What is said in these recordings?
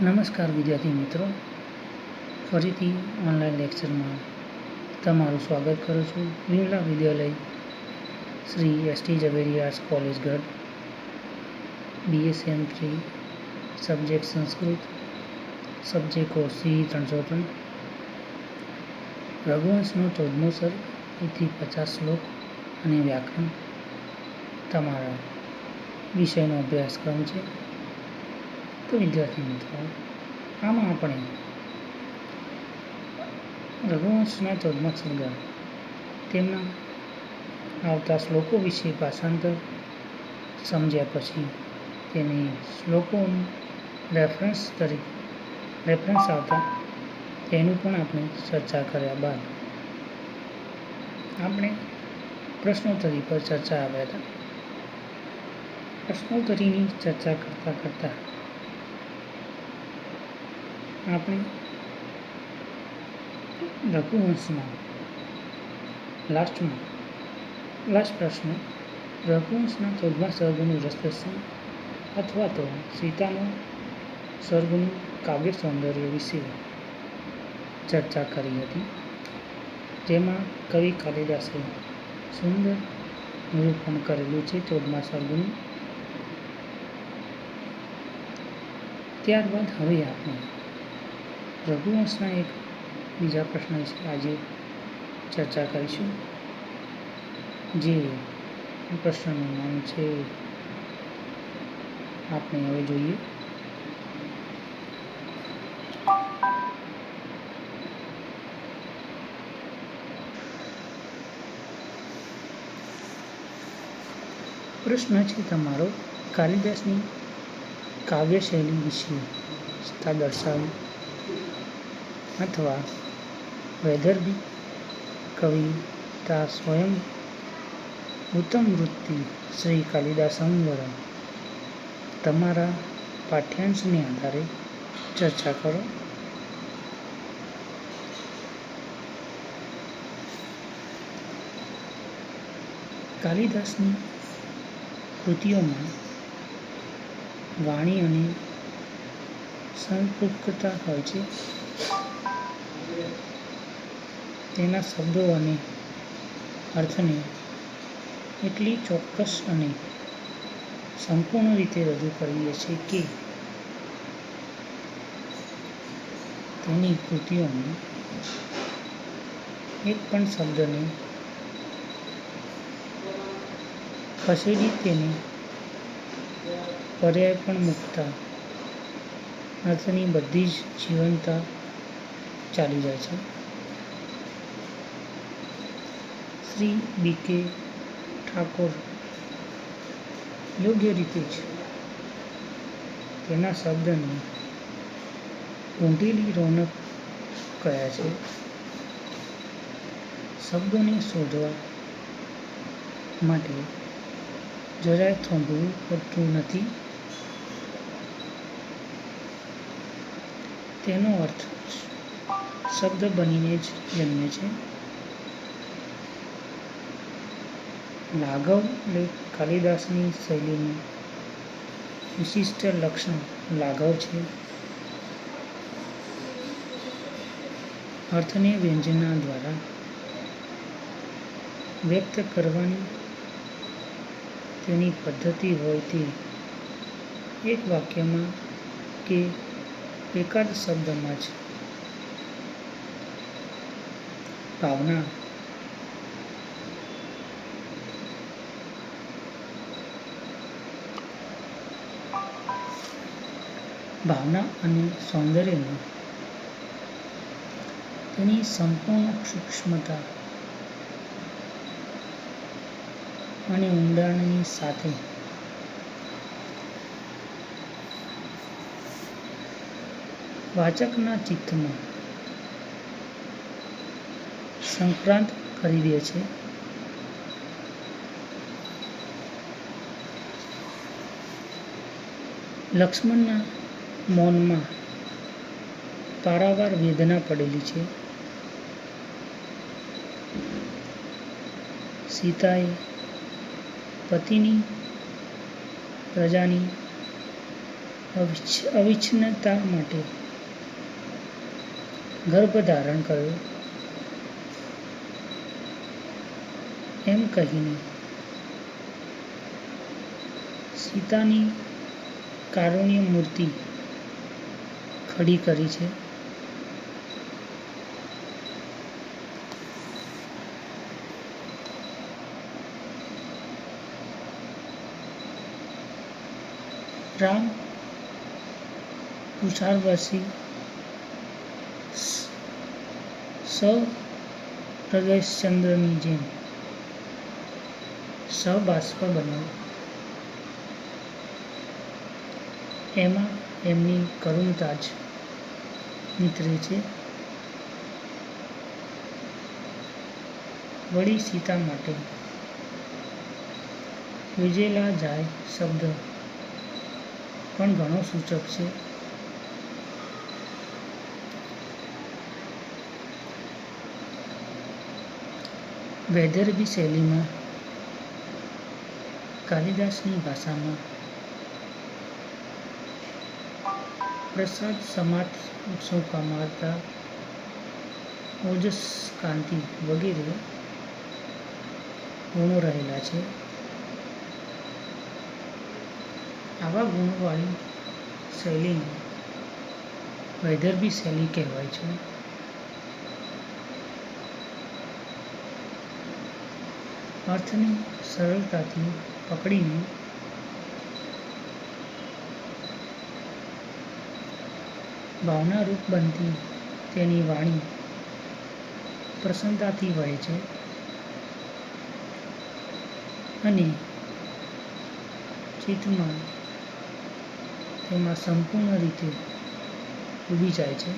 નમસ્કાર વિદ્યાર્થી મિત્રો, ફરીથી ઓનલાઈન લેક્ચરમાં તમારું સ્વાગત કરું છું. વિમલા વિદ્યાલય શ્રી એસટી ઝવેરી આર્ટ્સ કોલેજ ગઢ, BSM3, સબ્જેક્ટ સંસ્કૃત, સબ્જેક્ટ કોર્સી 303, રઘુવંશનો 14મો સર્ગ, એથી 50 શ્લોક અને વ્યાકરણ તમારા વિષયનો અભ્યાસક્રમ છે. તો વિદ્યાર્થી મિત્રો, આમાં આપણે રઘુવંશના 14મા સર્ગ તેમના આવતા શ્લોકો વિશે ભાષાંતર સમજ્યા પછી તેની શ્લોકોનું રેફરન્સ આવતા તેનું પણ આપણે ચર્ચા કર્યા બાદ આપણે પ્રશ્નોત્તરી પર ચર્ચા આવ્યા હતા. પ્રશ્નોત્તરીની ચર્ચા કરતા આપણે રઘુવંશના લાસ્ટ પ્રશ્ન, રઘુવંશના 14મા સર્ગનું રસદર્શન અથવા તો સીતાનો સર્ગનું કાવ્ય સૌંદર્ય વિશે ચર્ચા કરી હતી, જેમાં કવિ કાલિદાસે સુંદર નિરૂપણ કરેલું છે 14મા સર્ગનું. ત્યારબાદ હવે આપણે રઘુવંશના એક બીજા પ્રશ્ન વિશે આજે ચર્ચા કરીશું, જે પ્રશ્નનું નામ છે, આપણે હવે જોઈએ. પ્રશ્ન છે તમારો, કાલિદાસની કાવ્ય શૈલી વિશેષતા દર્શાવી અથવા વૈદર્ભિક કવિતા સ્વયં ઉત્તમ વૃત્તિ શ્રી કાલિદાસંવર તમારા પાઠ્યાંશને આધારે ચર્ચા કરો. કાલિદાસની કૃતિઓમાં વાણી અને સંપૃક્તતા હોય છે. તેના શબ્દો અને અર્થને એટલી ચોક્કસ અને સંપૂર્ણ રીતે રજૂ કરીએ છે કે તેની કૃતિઓમાં એક પણ શબ્દને ખસેડી તેને પર્યાય પણ મૂકતા અર્થની બધી જ જીવંતતા ચાલી જાય છે. શ્રી BK ઠાકોર યોગ્ય રીતે જ તેના શબ્દને ઊંડેલી રોનક કહ્યા છે. શબ્દોને શોધવા માટે જરાય થોભવું પડતું નથી. તેનો અર્થ શબ્દ બનીને જ જન્મે છે. લાઘવ એટલે કાલિદાસની શૈલીનું વિશિષ્ટ લક્ષણ લાઘવ છે. અર્થને વ્યંજના દ્વારા વ્યક્ત કરવાની તેની પદ્ધતિ હોય તે એક વાક્યમાં કે એકાદ શબ્દમાં જ ભાવના અને સૌંદર્યમાં તેની સંપૂર્ણ સૂક્ષ્મતા અને ઊંડાણની સાથે વાચકના ચિત્તમાં સંક્રાંત કરી દે છે. લક્ષ્મણના મૌનમાં પારાવાર વેદના પડેલી છે. સીતાએ પતિની પ્રજાની અવિચ્છિન્નતા માટે ગર્ભ ધારણ કર્યો એમ કહીને સીતાની કારુણ્ય મૂર્તિ ખડી કરી છે. રામ કુશારવશી સહૃદયચંદ્રની જેમ સબાષ્પ બન્યો. એમાં એમની કરુણતા જ નીતરે છે. વળી સીતા માટે યોજેલા જાય શબ્દ પણ ઘણો સૂચક છે. વૈદર્ભી શૈલીમાં કાલિદાસની ભાષામાં પ્રસાદ સમાર્થ સૌકામાર્તા ઓજસ કાંતિ વગેરે ગુણો રહેલા છે. આવા ગુણોવાળી શૈલીને વૈદર્ભી શૈલી કહેવાય છે. અર્થને સરળતાથી પકડીને ભાવનારૂપ બનતી તેની વાણી પ્રસન્નતાથી વહે છે અને ચિત્તમાં તેમાં સંપૂર્ણ રીતે ડૂબી જાય છે.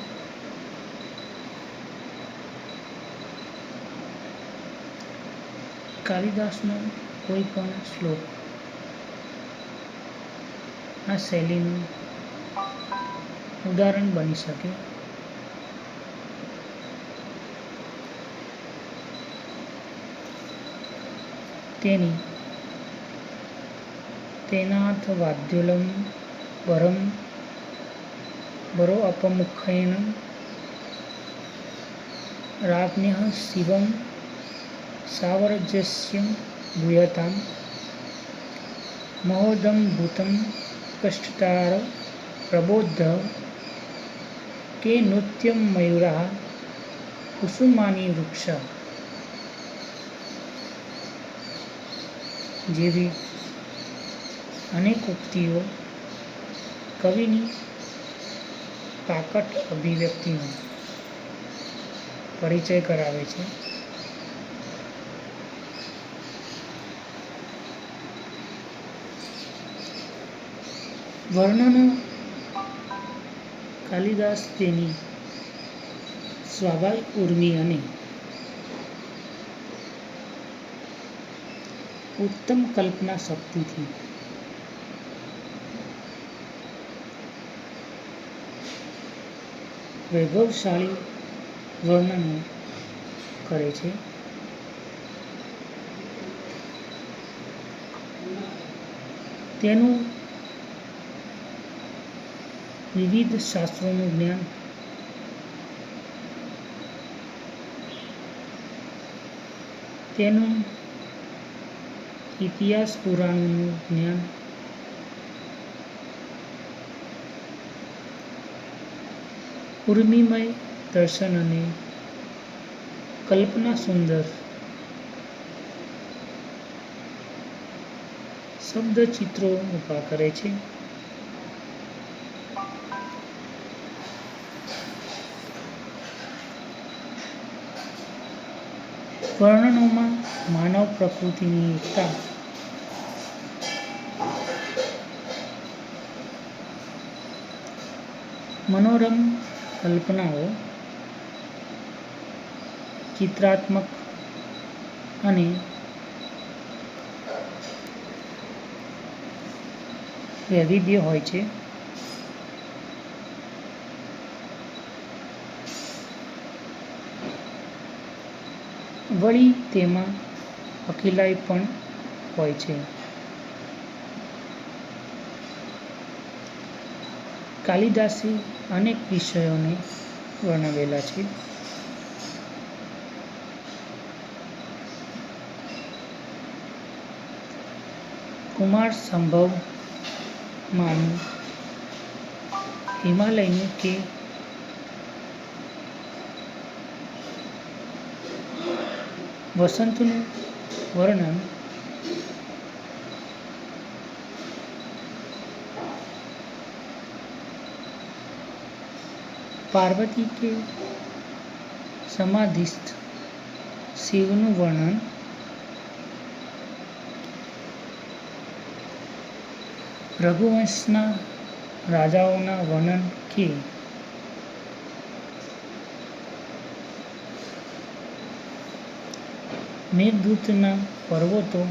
કાલિદાસનો કોઈ પણ શ્લોક આ શૈલીનું ઉદાહરણ બની શકે. તેનાથ વાદ્યોલમ બરો અપમુખેન રાજ્ઞઃ શિવમ સાવરજસ્યમ ભૂયતામ મહોદમ ભૂતમ કષ્ટતાર પ્રબોધ કે નૃત્યમ મયુરા કુસુમાની વૃક્ષા જેવી અનેક ઉક્તિઓ કવિની પાકટ અભિવ્યક્તિનો પરિચય કરાવે છે. વર્ણનો કાલિદાસ તેની સ્વાભાવિક ઉર્મિ અને ઉત્તમ કલ્પના શક્તિથી વૈભવશાળી વર્ણનો કરે છે. તેનું વિવિધ શાસ્ત્રોનું જ્ઞાન, તેનું ઇતિહાસ પુરાણોનું જ્ઞાન, ઉર્મિમય દર્શન અને કલ્પના સુંદર શબ્દ ચિત્રો ઊભા કરે છે. વર્ણનોમાં માનવ પ્રકૃતિની એકતા, મનોરમ કલ્પનાઓ, ચિત્રાત્મક અને વૈવિધ્ય હોય છે. વળી તેમાં અકિલાઈ પણ હોય છે. કાલિદાસે અનેક વિષયોને વર્ણવેલા છે. કુમાર સંભવમાંનું, હિમાલયનું કે વસંતનું વર્ણન, પાર્વતી કે સમાધિસ્થ શિવનું વર્ણન, રઘુવંશના રાજાઓના વર્ણન કે મેઘદૂતના પર્વતો,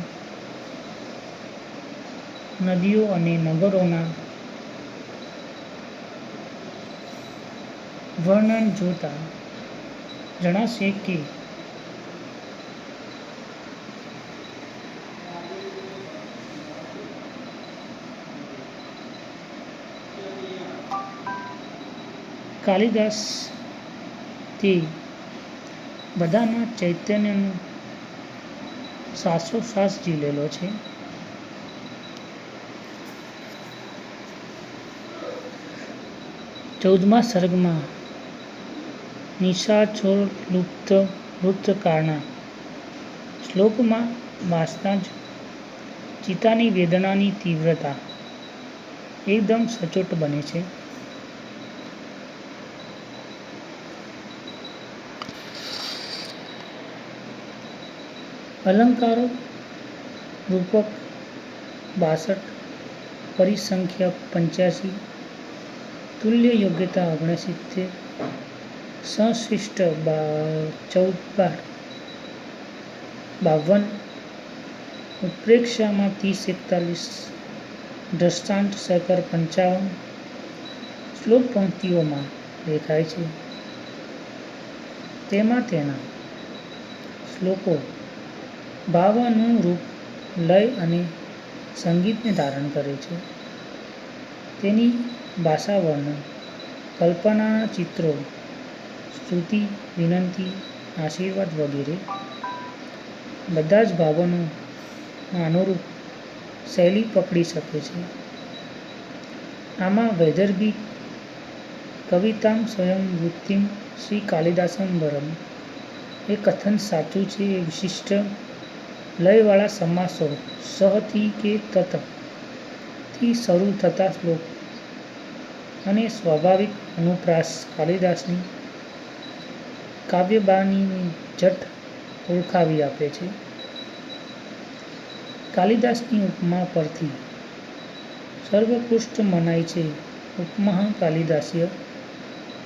નદીઓ અને નગરોના વર્ણન જોતા જણાશે કે કાલિદાસ તે બધાના ચૈતન્યનો શ્વાસોશ્વાસ ઝીલેલો છે. ચૌદમા સર્ગમાં નિશાચરોલુપ્તકાળના શ્લોકમાં વાંચતા જ ચિત્તાની વેદનાની તીવ્રતા એકદમ સચોટ બને છે. અલંકારો રૂપક 62, પરિસંખ્યા 85, તુલ્ય યોગ્યતા 69, સંશિષ્ટ 14, 52, ઉત્પ્રેક્ષામાં 30-41, દ્રષ્ટાંત સહકાર 55 શ્લોક પંક્તિઓમાં દેખાય છે. તેમાં તેના શ્લોકો ભાવનું રૂપ, લય અને સંગીતને ધારણ કરે છે. તેની ભાષા વર્ણન, કલ્પનાના ચિત્રો, સ્તુતિ, વિનંતી, આશીર્વાદ વગેરે બધા જ ભાવોનો અનુરૂપ શૈલી પકડી શકે છે. આમાં વૈદર્ભિક કવિતામ સ્વયં વૃત્તિમ શ્રી કાલિદાસમ વરમ એ કથન સાચું છે. એ વિશિષ્ટ લયવાળા સમાસો સહથી કે તતથી શરૂ થતા શ્લોક અને સ્વાભાવિક અનુપ્રાસ કાલિદાસની કાવ્યબાણીને ઝટ ઓળખાવી આપે છે. કાલિદાસની ઉપમા પરથી સર્વોત્કૃષ્ટ મનાય છે. ઉપમા કાલિદાસ્ય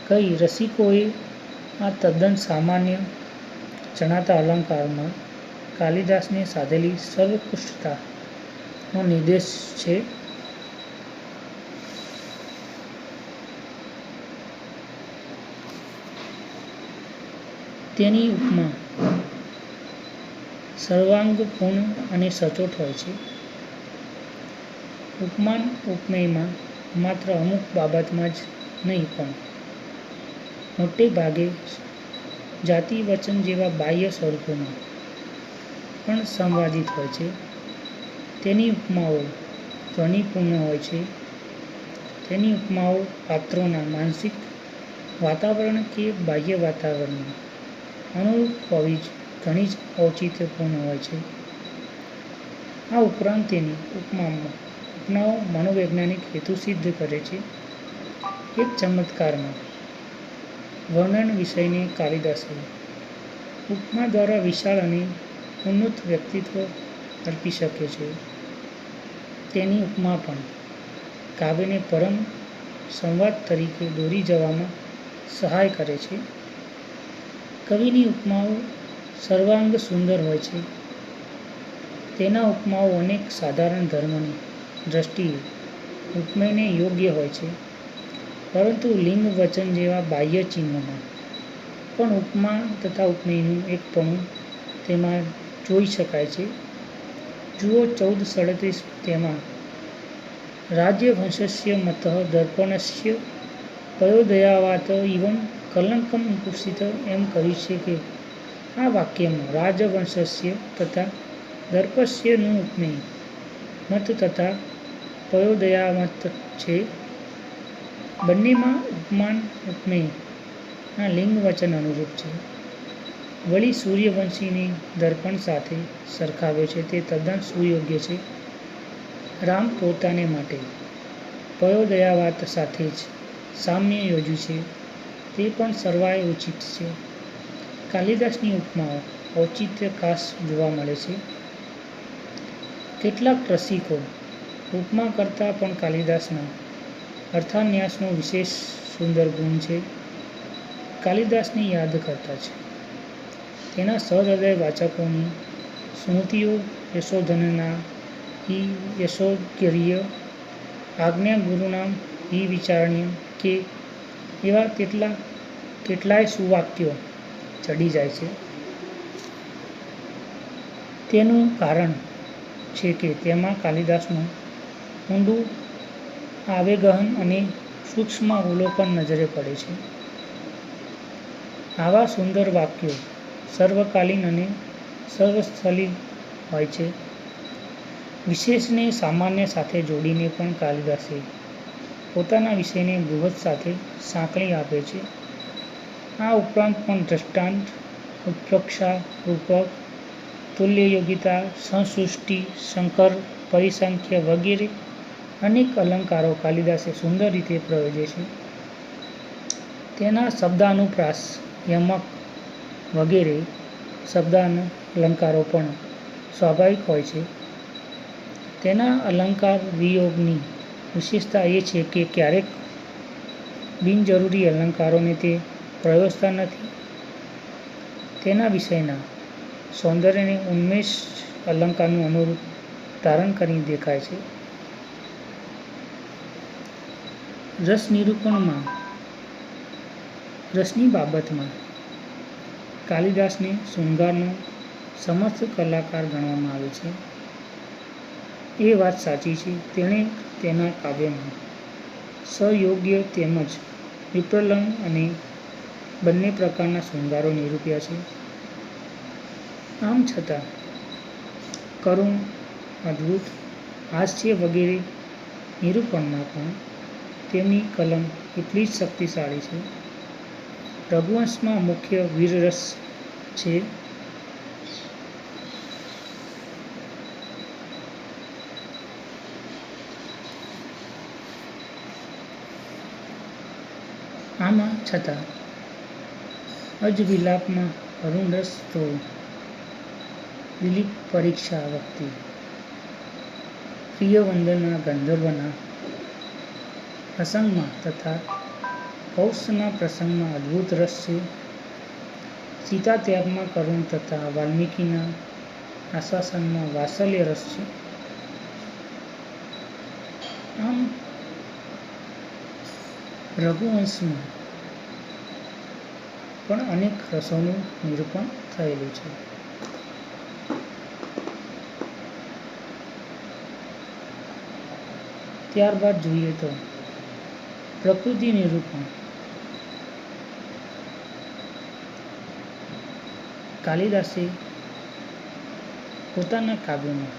કઈ રસિકોએ આ તદ્દન સામાન્ય જણાતા અલંકારમાં કાલિદાસને સાધેલી સર્વોત્કૃષ્ટતાનો નિર્દેશ છે. તેની ઉપમા સર્વાંગપૂર્ણ અને સચોટ હોય છે. ઉપમાન ઉપમેયમાં માત્ર અમુક બાબતમાં જ નહીં પણ મોટે ભાગે જાતિ વચન જેવા બાહ્ય સ્વરૂપોમાં પણ સંવાદિત હોય છે. તેની ઉપમાઓ ધ્વનિપૂર્ણ હોય છે. તેની ઉપમાઓ પાત્રોના માનસિક વાતાવરણ કે બાહ્ય વાતાવરણને અનુરૂપ હોવી ઘણી જ ઔચિત્યપૂર્ણ હોય છે. આ ઉપરાંત તેની ઉપમાઓ મનોવૈજ્ઞાનિક હેતુ સિદ્ધ કરે છે. એક ચમત્કારમાં વર્ણન વિષયને કાલિદાસે ઉપમા દ્વારા વિશાળ અને ઉન્નત વ્યક્તિત્વ અર્પી શકે છે. તેની ઉપમા પણ કાવ્યને પરમ સંવાદ તરીકે દોરી જવામાં સહાય કરે છે. કવિની ઉપમાઓ સર્વાંગ સુંદર હોય છે. તેના ઉપમાઓ અનેક સાધારણ ધર્મની દ્રષ્ટિએ ઉપમેયને યોગ્ય હોય છે. પરંતુ લિંગ વચન જેવા બાહ્ય ચિહ્નોમાં પણ ઉપમા તથા ઉપમેયનું એકપણું તેમાં જોઈ શકાય છે. જુઓ 1437 તેમાં રાજ્યવંશસ્ય મતઃ દર્પણસ્ય પયોદયાવાત ઇવં કલંકમ કુત્સિત એમ કહ્યું છે કે આ વાક્યમાં રાજવંશસ્ય તથા દર્પસ્યનું ઉપમેય મત તથા પયોદયામત છે. બંનેમાં ઉપમાન ઉપમેયના લિંગ વચન અનુરૂપ છે. વળી સૂર્યવંશીને દર્પણ સાથે સરખાવ્યો છે તે તદ્દન સુયોગ્ય છે. રામ પોતાને માટે પયોદયાવાત સાથે જ સામ્ય યોજ્યું છે તે પણ સર્વાય ઉચિત છે. કાલિદાસની ઉપમાઓ ઔચિત્ય ખાસ જોવા મળે છે. કેટલાક રસિકો ઉપમા કરતાં પણ કાલિદાસના અર્થાન્યાસનો વિશેષ સુંદર ગુણ છે. કાલિદાસને યાદ કરતા છે. તેના સહૃદય વાચકોની સ્મૃતિઓ યશોધનના હિ યશોગર્ય આજ્ઞા ગુરુનામ હિ વિચારણ્ય કે એવા કેટલાય સુવાક્યો ચડી જાય છે. તેનું કારણ છે કે તેમાં કાલિદાસનું ઊંડું આવેગહન અને સૂક્ષ્મ અવલોકન નજરે પડે છે. આવા સુંદર વાક્યો સર્વકાલીન અને સર્વસ્થલી હોય છે. વિશેષને સામાન્ય સાથે જોડીને પણ કાલિદાસે પોતાના વિષયને બૃહદ સાથે સાંકળી આપે છે. આ ઉપરાંત પણ દ્રષ્ટાંત, ઉત્પ્રેક્ષા, રૂપક, તુલ્યયોગિતા, સંસૃષ્ટિ, સંકર, પરિસંખ્ય વગેરે અનેક અલંકારો કાલિદાસે સુંદર રીતે પ્રયોજે છે. તેના શબ્દાનુપ્રાસ, યમક વગેરે શબ્દાલંકારો પણ સ્વાભાવિક હોય છે. તેના અલંકાર વિયોગની વિશેષતા એ છે કે ક્યારેક બિનજરૂરી અલંકારોને તે પ્રયોજતા નથી. તેના વિષયના સૌંદર્યને ઉન્મેષ અલંકારનું અનુરૂપ ધારણ કરી દેખાય છે. રસનિરૂપણમાં રસની બાબતમાં કાલિદાસને શૃંગારનો સમર્થ કલાકાર ગણવામાં આવે છે. એ વાત સાચી છે. તેણે તેના કાવ્યમાં સયોગ્ય તેમજ વિપ્રલંબ અને બંને પ્રકારના શૃંગારો નિરૂપ્યા છે. આમ છતાં કરુણ, અદ્ભુત, હાસ્ય વગેરે નિરૂપણમાં પણ તેમની કલમ એટલી જ શક્તિશાળી છે. રઘુવંશમાં મુખ્ય વીરરસ છે. આમાં છતાં અજવિલાપમાં અરુણ રસ તો દિલીપ પરીક્ષા વખતે પ્રિયવંદના ગંધર્વના પ્રસંગમાં તથા કૌત્સના પ્રસંગમાં અદ્ભુત રસ છે. સીતા ત્યાગમાં કરુણ તથા વાલ્મીકીના આશ્વાસનમાં વાત્સલ્ય રસ છે. આમ રઘુવંશમાં પણ અનેક રસોનું નિરૂપણ થયેલું છે. ત્યારબાદ જોઈએ તો પ્રકૃતિ નિરૂપણ. કાલિદાસે પોતાના કાવ્યોમાં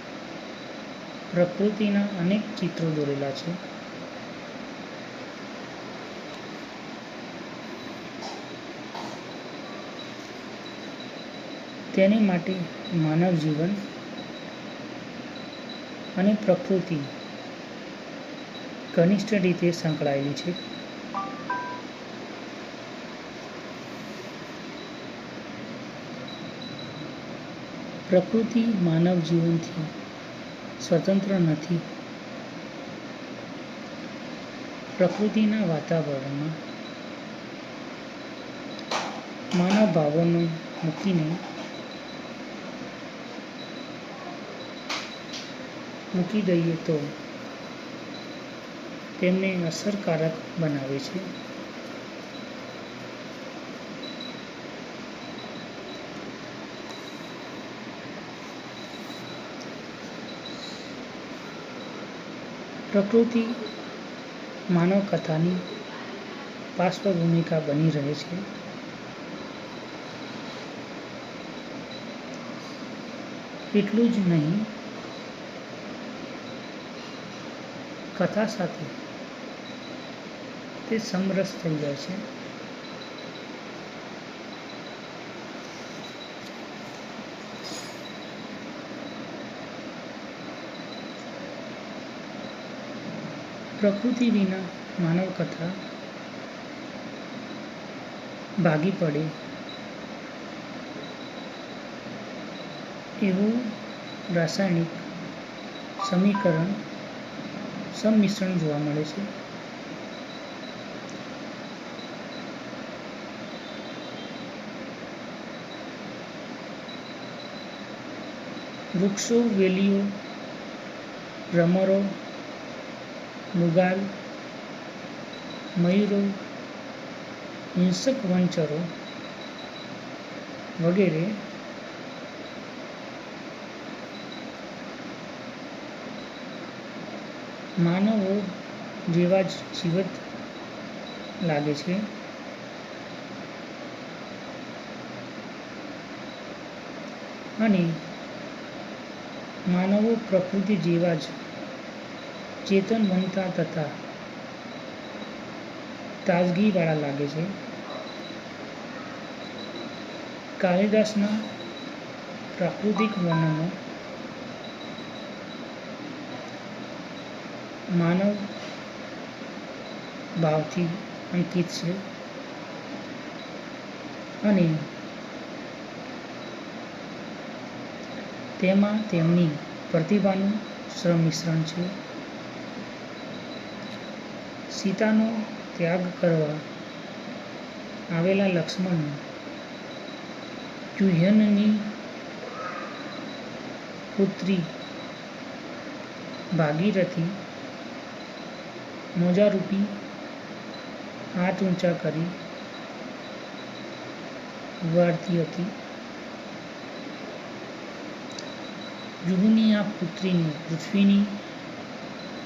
પ્રકૃતિના અનેક ચિત્રો દોરેલા છે. તેને માટે માનવ જીવન અને પ્રકૃતિ ઘનિષ્ઠ રીતે સંકળાયેલી છે. પ્રકૃતિ માનવ જીવનથી સ્વતંત્ર નથી. પ્રકૃતિના વાતાવરણમાં માનવ ભાવોને મૂકી દઈએ તો તેમને અસરકારક બનાવે છે. પ્રકૃતિ માનવ કથાની પાર્શ્વ ભૂમિકા બની રહે છે. એટલું જ નહીં, કથા સાથે તે સમરસ થઈ જાય છે. પ્રકૃતિ વિના માનવ કથા ભાગી પડે એવું રાસાયણિક સંમિશ્રણ જોવા મળે છે. વૃક્ષો, વેલીઓ, ભ્રમરો, મૃગાલ, મયુરો, હિંસક વનચરો વગેરે માનવો જેવા જ જીવંત લાગે છે. અને માનવો પ્રકૃતિ જેવા જ ચેતનવંતા તથા તાજગીવાળા લાગે છે. કાલિદાસના પ્રાકૃતિક વર્ણનો માનવ ભાવથી અંકિત છે અને તેમાં તેમની પ્રતિભાનું સંમિશ્રણ છે. સીતાનો ત્યાગ કરવા આવેલા લક્ષ્મણ દ્યુહનની પુત્રી ભાગીરથી મોજારૂપી હાથ ઊંચા કરી વાળતી હતી. જુહુની આ પુત્રીને પૃથ્વીની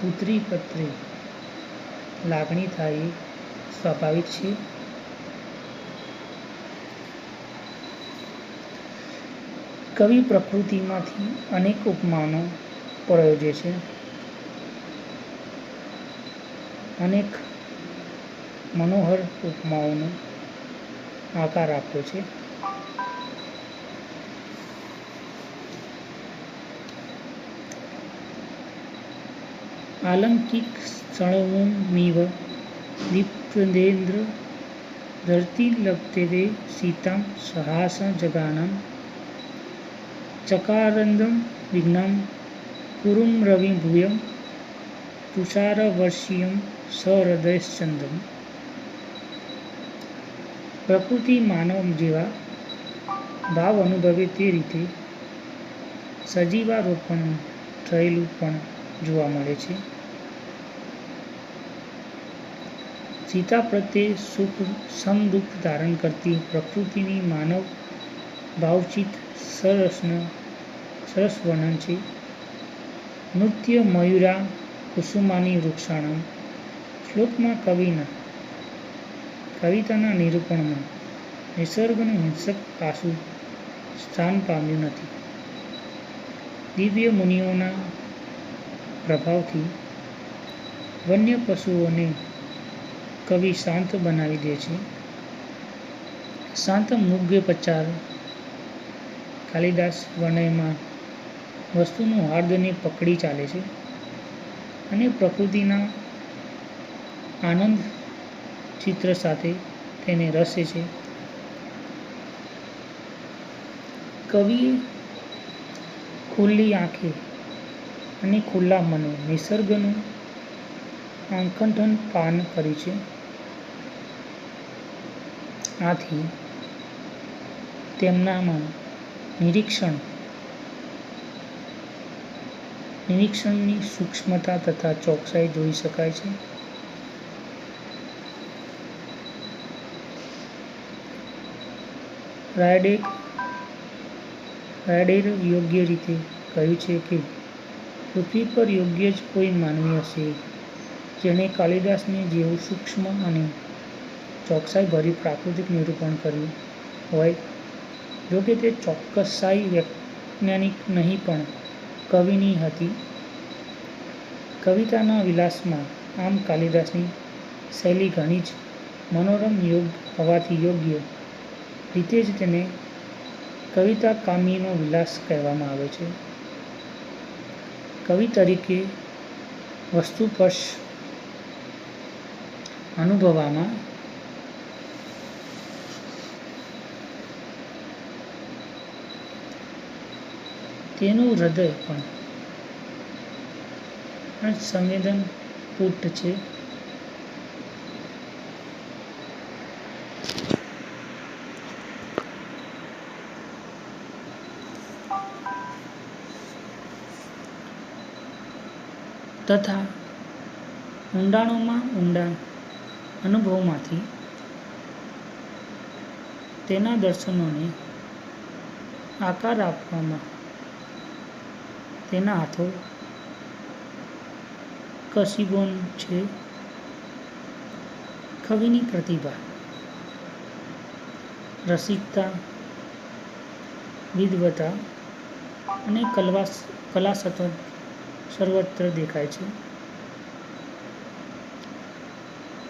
પુત્રી પ્રત્યે લાગણી થાય એ સ્વાભાવિક છે. કવિ પ્રકૃતિમાંથી અનેક ઉપમાનો પ્રયોજે છે. અનેક મનોહર ઉપમાઓનો આકાર આપ્યો છે. આલંકિક ક્ષણોમિવ દીપ્તેન્દ્ર ધરતીલપ્તવે સીતાં સહાસં જગાનાં ચકારંદં વિઘ્नं કુરુમ રવિ ભૂયં તુષારવર્ષિયં સહૃદયશ્ચંદં. પ્રકૃતિ માનવ જેવા ભાવ અનુભવે તે રીતે સજીવારોપણ થયેલું પણ જોવા મળે છે. સીતા પ્રત્યે સમરૂપ ધારણ કરતી પ્રકૃતિની માનવ ભાવચિત સરસ વર્ણન છે. નૃત્ય મયુરા કુસુમાની વૃક્ષાણામ શ્લોકમાં કવિતાના નિરૂપણમાં નિસર્ગનું હિંસક પાસું સ્થાન પામ્યું નથી. દિવ્ય મુનિઓના પ્રભાવથી વન્ય પશુઓને કવિ શાંત બનાવી દે છે. શાંત મૃગે પચાર કાલિદાસ વર્ણયમાં વસ્તુનું હાર્દને પકડી ચાલે છે અને પ્રકૃતિના આનંદ ચિત્ર સાથે તેને રસે છે. કવિએ ખુલ્લી આંખે અને ખુલ્લા મને નિસર્ગનું આકંઠન પાન કર્યું છે. આથી તેમનામાં નિરીક્ષણની સૂક્ષ્મતા તથા ચોકસાઈ જોઈ શકાય છે. રાયડેરે યોગ્ય રીતે કહ્યું છે કે પૃથ્વી પર યોગ્ય જ કોઈ માનવી હશે જેણે કાલિદાસને જેવું સૂક્ષ્મ અને ચોકસાઈભર્યું પ્રાકૃતિક નિરૂપણ કર્યું હોય. જોકે તે ચોકસાઈ વૈજ્ઞાનિક નહીં પણ કવિની હતી. કવિતાના વિલાસમાં આમ કાલિદાસની શૈલી ઘણી જ મનોરમ હોવાથી યોગ્ય રીતે જ તેને કવિતા કાવ્યનો વિલાસ કહેવામાં આવે છે. કવિ તરીકે વસ્તુસ્પર્શ અનુભવવામાં તેનું હૃદય પણ સંવેદનપૂર્ણ છે. તથા ઊંડાણોમાં ઊંડા અનુભવમાંથી તેના દર્શનોને આકાર આપવામાં તેના હાથો કશિબોન છે. કવિની પ્રતિભા, રસિકતા, વિદ્વતા અને કલા સર્વત્ર દેખાય છે.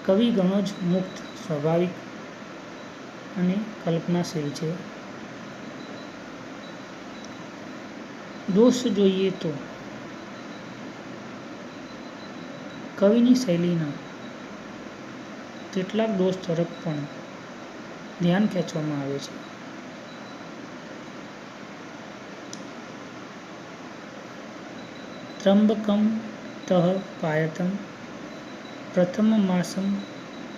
કવિ ઘણો જ મુક્ત, સ્વાભાવિક અને કલ્પનાશીલ છે. દોષ જોઈએ તો કવિની શૈલીના કેટલાક દોષ તરફ પણ ધ્યાન ખેંચવામાં આવે છે. ત્રંબકમ તઃ પાયતમ પ્રથમમાસં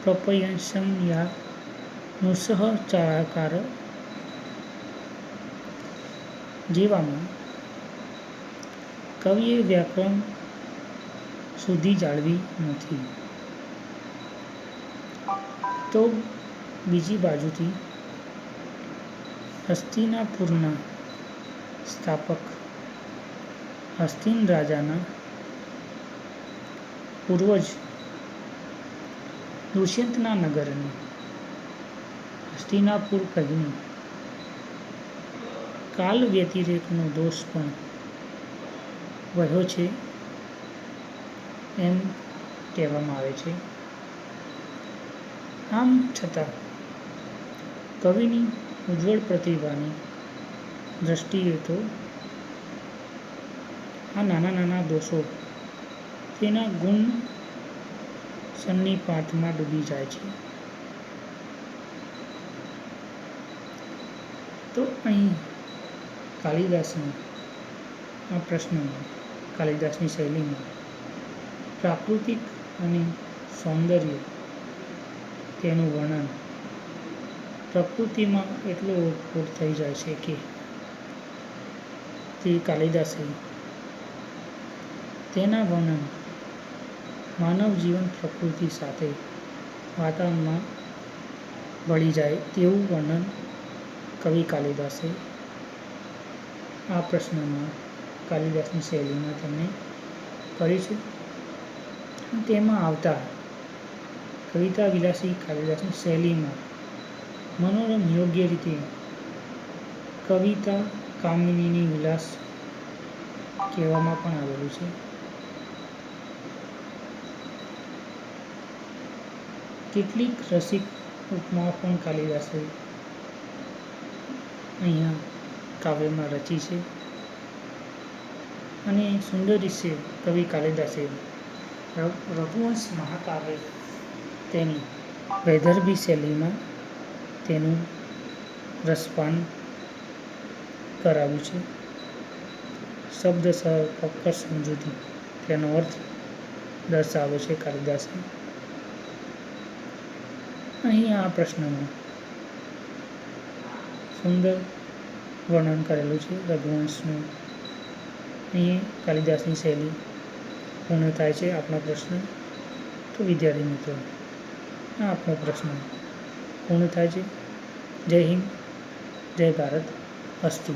પ્રપયંસં યા નૃસહચાકાર જેવામાં કવિએ વ્યાકરણ શુદ્ધિ જાળવી નથી, તો બીજી બાજુથી હસ્તિનાપુરના સ્થાપક હસ્તિન રાજાના પૂર્વજ દુષ્યંતના નગરને હસ્તિનાપુર કહીને કાલ વ્યતિરેકનો દોષ પણ વહ્યો છે એમ કહેવામાં આવે છે. આમ છતાં કવિની ઉજ્જવળ પ્રતિભાની દ્રષ્ટિએ તો આ નાના દોષો તેના ગુણ સન્નિપાતમાં ડૂબી જાય છે. તો અહીં કાલિદાસના આ પ્રશ્નમાં કાલિદાસની શૈલીમાં પ્રાકૃતિક અને સૌંદર્ય તેનું વર્ણન પ્રકૃતિમાં એટલો ઓતપ્રોત થઈ જાય છે કે તે કાલિદાસે તેના વર્ણન માનવ જીવન પ્રકૃતિ સાથે વાતાવરણમાં ભળી જાય તેવું વર્ણન કવિ કાલિદાસે આ પ્રશ્નમાં કાલિદાસની શૈલીમાં તેમણે કરી છે. તેમાં આવતા કવિતા વિલાસી કાલિદાસની શૈલીમાં મનોરમ યોગ્ય રીતે કવિતા કામિનીની વિલાસ કહેવામાં પણ આવેલું છે. કેટલીક રસિક ઉપમાઓ પણ કાલિદાસે અહીંયા કાવ્યમાં રચી છે અને સુંદર રીતે કવિ કાલિદાસે રઘુવંશ મહાકાવ્ય તેની વૈદર્ભી શૈલીમાં તેનું રસપાન કરાવ્યું છે. શબ્દસહ ફક્કર સમજૂતી તેનો અર્થ દર્શાવે છે કાલિદાસે. અહીં આ પ્રશ્નમાં સુંદર વર્ણન કરેલું છે રઘુવંશનું. અહીં કાલિદાસની શૈલી પૂર્ણ થાય છે. આપણો પ્રશ્ન તો વિદ્યાર્થી મિત્રો આ આપણો પ્રશ્ન પૂર્ણ થાય છે. જય હિન્દ, જય ભારત, અસ્તુ.